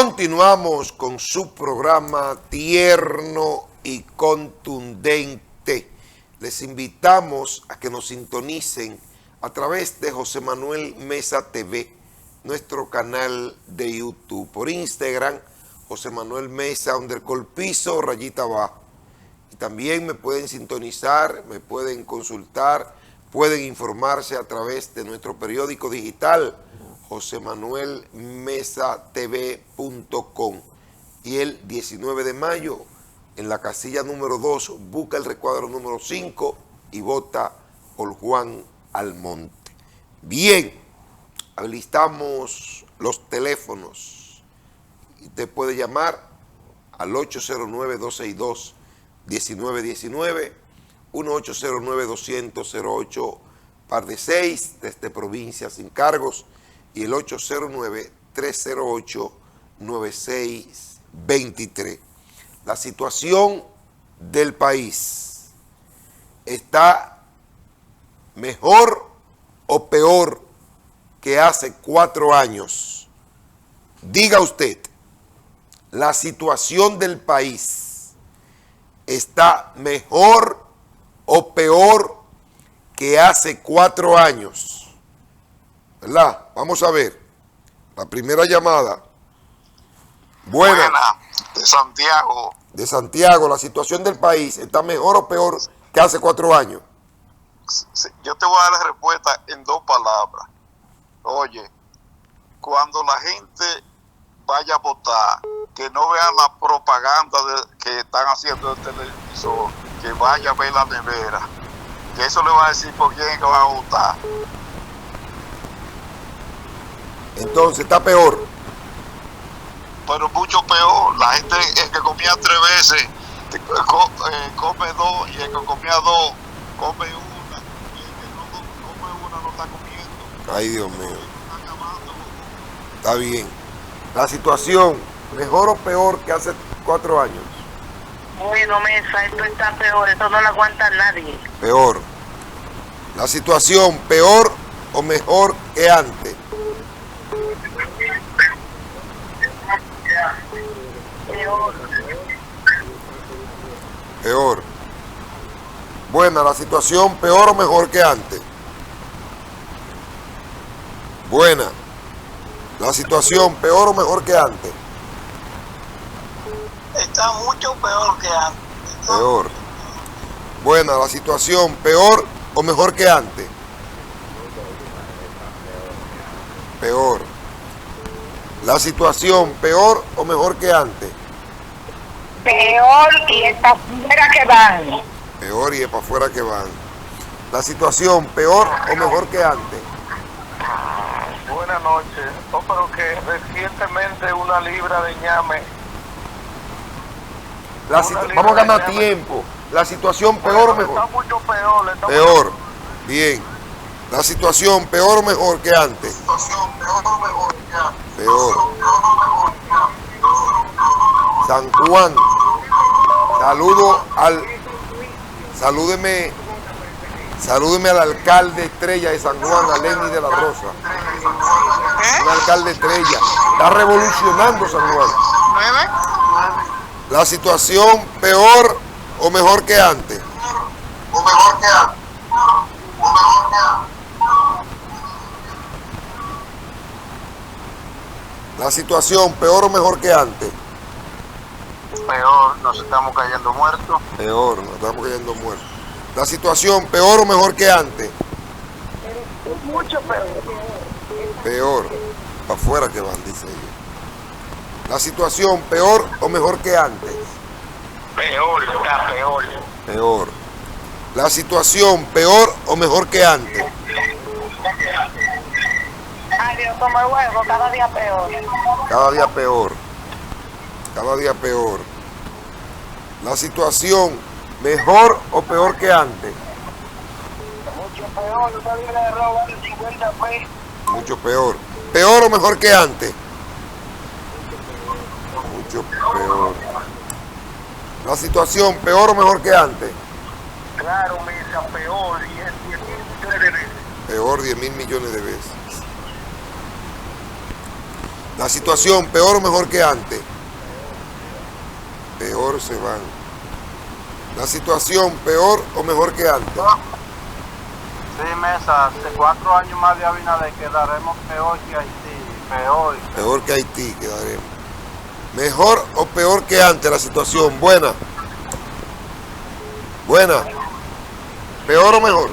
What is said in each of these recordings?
Continuamos con su programa tierno y contundente. Les invitamos a que nos sintonicen a través de José Manuel Mesa TV, nuestro canal de YouTube. Por Instagram, José Manuel Mesa, _piso, rayita abajo. Y también me pueden sintonizar, me pueden consultar, pueden informarse a través de nuestro periódico digital, josemanuelmesatv.com. Y el 19 de mayo, en la casilla número 2, busca el recuadro número 5 y vota por Juan Almonte. Bien, habilitamos los teléfonos. Usted puede llamar al 809-262-1919, 1-809-200-08 par de 6 desde provincia sin cargos, y el 809-308-9623. La situación del país está mejor o peor que hace 4 años. Diga usted, la situación del país está mejor o peor que hace 4 años. ¿Verdad? Vamos a ver. La primera llamada. Buena. De Santiago. De Santiago, la situación del país está mejor o peor que hace 4 años. Sí, yo te voy a dar la respuesta en 2 palabras. Oye, cuando la gente vaya a votar, que no vea la propaganda que están haciendo el televisor, que vaya a ver la nevera, que eso le va a decir por quién que va a votar. Entonces está peor. Pero mucho peor. La gente, el que comía 3 veces come 2, y el que comía 2 come 1, y el que no come 1 no está comiendo. Ay, Dios mío. Está bien. La situación, mejor o peor que hace 4 años. Bueno, Mesa, esto está peor, esto no lo aguanta nadie. Peor. La situación, peor o mejor que antes. Peor. Peor. Buena, la situación, peor o mejor que antes. Buena. La situación, peor o mejor que antes. Está mucho peor que antes. Peor. Buena, la situación, peor o mejor que antes. Peor. La situación, peor o mejor que antes. Peor y está fuera que van. Peor y es para afuera que van. La situación, peor o mejor que antes. Buenas noches. Pero que recientemente una libra de ñame. Vamos a ganar tiempo. La situación, peor o mejor. Está mucho peor. Peor. Bien. La situación, peor o mejor que antes. Peor. San Juan. Salúdeme al alcalde estrella de San Juan, a Lenny de la Rosa. Un alcalde estrella. Está revolucionando San Juan. La situación, peor o mejor que antes. La situación, peor o mejor que antes. Peor, nos estamos cayendo muertos. Peor, nos estamos cayendo muertos. La situación, peor o mejor que antes. Mucho peor. Peor. Para afuera que van, dice ella. La situación, peor o mejor que antes. Peor, está peor. Peor. La situación, peor o mejor que antes. Ay, Dios, como el huevo, cada día peor. Cada día peor. Cada día peor. La situación, mejor o peor que antes. Mucho peor, usted viene de robar 50 pesos. Mucho peor. Peor o mejor que antes. Mucho peor. La situación, peor o mejor que antes. Claro, Mesa, peor. Y es 10 millones de veces. Peor 10.000 millones de veces. La situación, peor o mejor que antes. Peor se van. La situación, peor o mejor que antes. Sí, Mesa, hace 4 años más de Abinader quedaremos peor que Haití, peor. Peor que Haití quedaremos. Mejor o peor que antes la situación. Buena. Buena. Peor o mejor.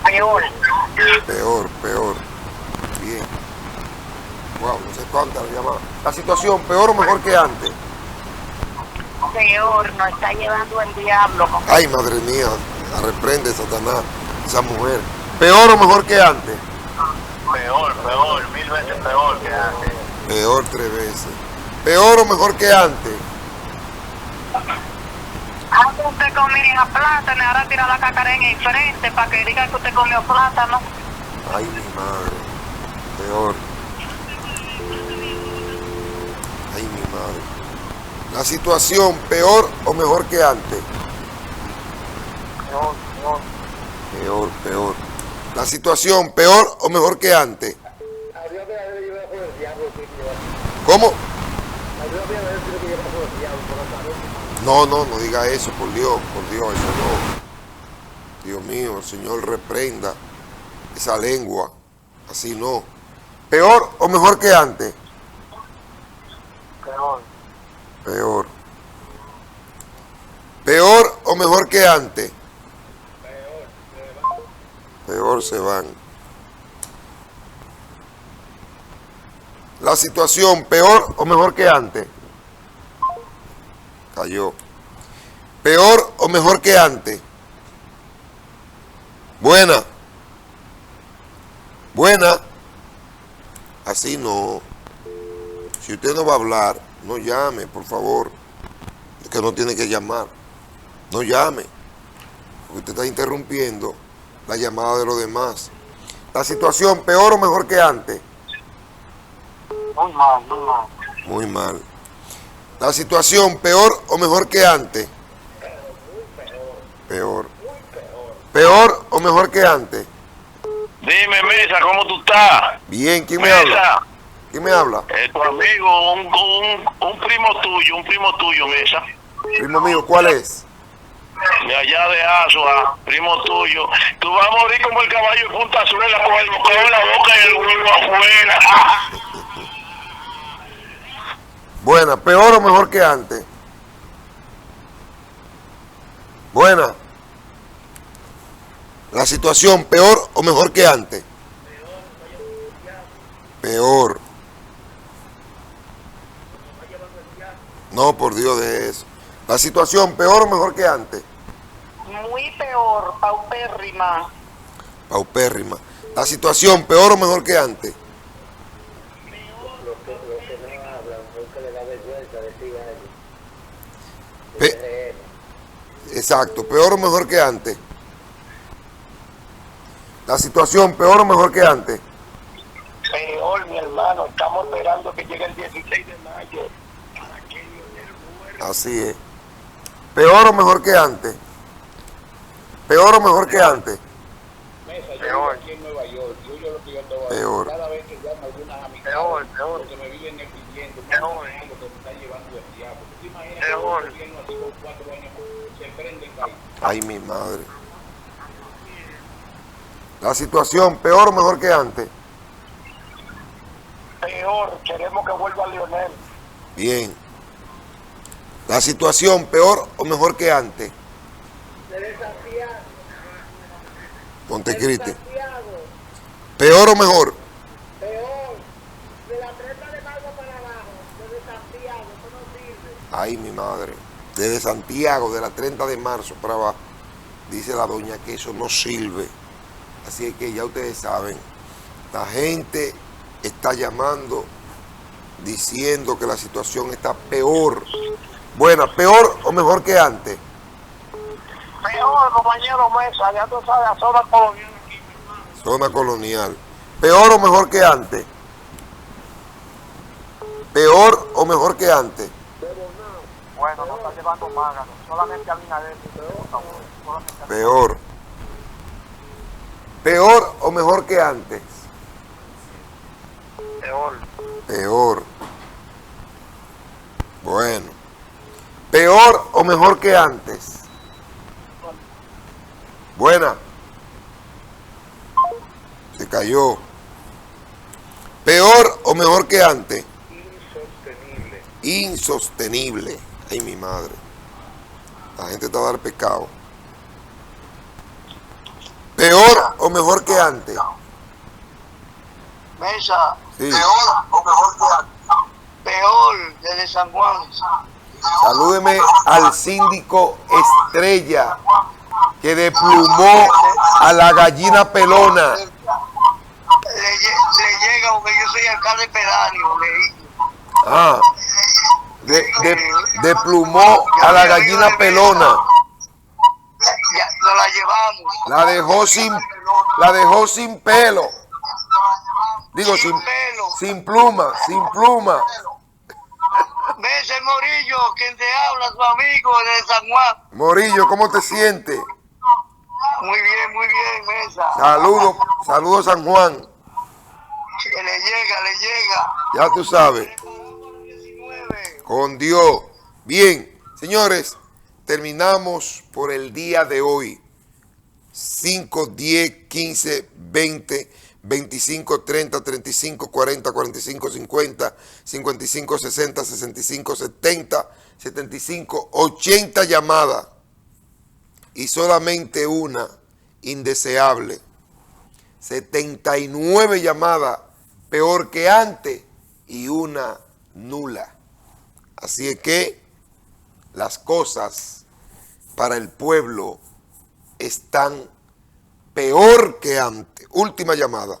Peor. Peor, peor. Bien. Wow, no sé cuántas llamadas. La situación, peor o mejor que antes. Peor, nos está llevando el diablo. Ay, madre mía, la reprende Satanás, esa mujer. Peor o mejor que antes. Peor, 1000 veces peor que antes. Peor 3 veces. Peor o mejor que antes. Antes usted comía plátano, ahora tira la cacareña enfrente para que diga que usted comió plátano. Ay, mi madre. Peor. Ay, mi madre. La situación, peor o mejor que antes. Peor, peor. La situación, peor o mejor que antes. ¿Cómo? No, no diga eso, por Dios, eso no. Dios mío, el Señor reprenda esa lengua. Así no. ¿Peor o mejor que antes? Peor. Peor. ¿Peor o mejor que antes? Peor se van. La situación, peor o mejor que antes. Cayó. Peor o mejor que antes. Buena. Buena. Así no. Si usted no va a hablar, no llame, por favor. Es que no tiene que llamar. No llame. Porque usted está interrumpiendo la llamada de los demás. La situación, peor o mejor que antes. Muy mal, muy mal. Muy mal. La situación, peor o mejor que antes. Peor. Peor o mejor que antes. Dime, Mesa, ¿cómo tú estás? Bien, ¿quién me habla? Mesa, ¿Quién me habla? tu amigo, un primo tuyo, Mesa. Primo mío, ¿cuál es? De allá de Asua, primo tuyo. Tú vas a morir como el caballo de Puntazuela con el bocado en la boca y el huevo afuera. Buena, peor o mejor que antes. Buena. La situación, peor o mejor que antes. Peor. No, por Dios de eso. La situación, peor o mejor que antes. Muy peor, paupérrima. Paupérrima. La situación, peor o mejor que antes. Exacto, peor o mejor que antes. La situación, peor o mejor que antes. Peor, mi hermano. Estamos esperando que llegue el 16 de mayo. Para que Lionel muera. Así es. Peor o mejor que antes. Peor o mejor que antes. Peor. Aquí en Nueva York, yo lo que yo te voy a Peor. cada vez que llamo a algunas amistades, Peor. porque me viven pidiendo, Peor. que me está llevando el diablo. ¿Tú te imaginas que Peor. el gobierno así con 4 años se prende el país? Ay, mi madre. La situación, peor o mejor que antes. Peor. Queremos que vuelva Lionel. Bien. La situación, peor o mejor que antes. Montecristi. Peor o mejor. Peor, de la 30 de mayo para abajo, desde Santiago, eso no sirve. Ay, mi madre. Desde Santiago, de la 30 de marzo para abajo, dice la doña que eso no sirve. Así es que ya ustedes saben, la gente está llamando diciendo que la situación está peor. Buena, peor o mejor que antes. Peor, compañero Mesa. Ya tú sabes, a zona colonial aquí, mi hermano. Zona colonial. Peor o mejor que antes. Peor o mejor que antes. Bueno, no está llevando Mágano. Solamente Abinader. Por favor, solamente Abinader. Peor. Peor o mejor que antes. Peor. Peor. Bueno. ¿Peor o mejor que antes? Buena. Se cayó. ¿Peor o mejor que antes? Insostenible. Insostenible. Ay, mi madre. La gente está a dar pecado. ¿Peor o mejor que antes? Mesa, Sí. peor o mejor que antes. Peor desde San Juan. Salúdeme al síndico Estrella, que desplumó a la gallina pelona. Le llega porque yo soy alcalde pedáneo. Ah, desplumó a la gallina pelona. Ya nos la llevamos. La dejó sin pelo. Digo, Sin pelo. sin pluma, sin pluma. Ves el Morillo, quien te habla, su amigo de San Juan. Morillo, ¿cómo te sientes? Muy bien, Mesa. Saludos San Juan. Que le llega. Ya tú sabes. 19. Con Dios. Bien, señores, terminamos por el día de hoy. 5, 10, 15, 20, 25, 30, 35, 40, 45, 50, 55, 60, 65, 70, 75, 80 llamadas. Y solamente una indeseable. 79 llamadas peor que antes y una nula. Así es que las cosas para el pueblo están peor que antes. Última llamada.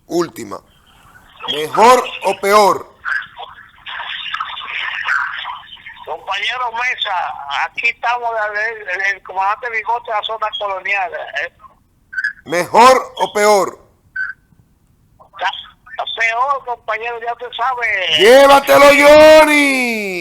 Última. ¿Mejor o peor? Compañero Mesa, aquí estamos el comandante Bigote de la zona colonial. ¿Mejor o peor? Peor, compañero, ya usted sabe. ¡Llévatelo, Johnny!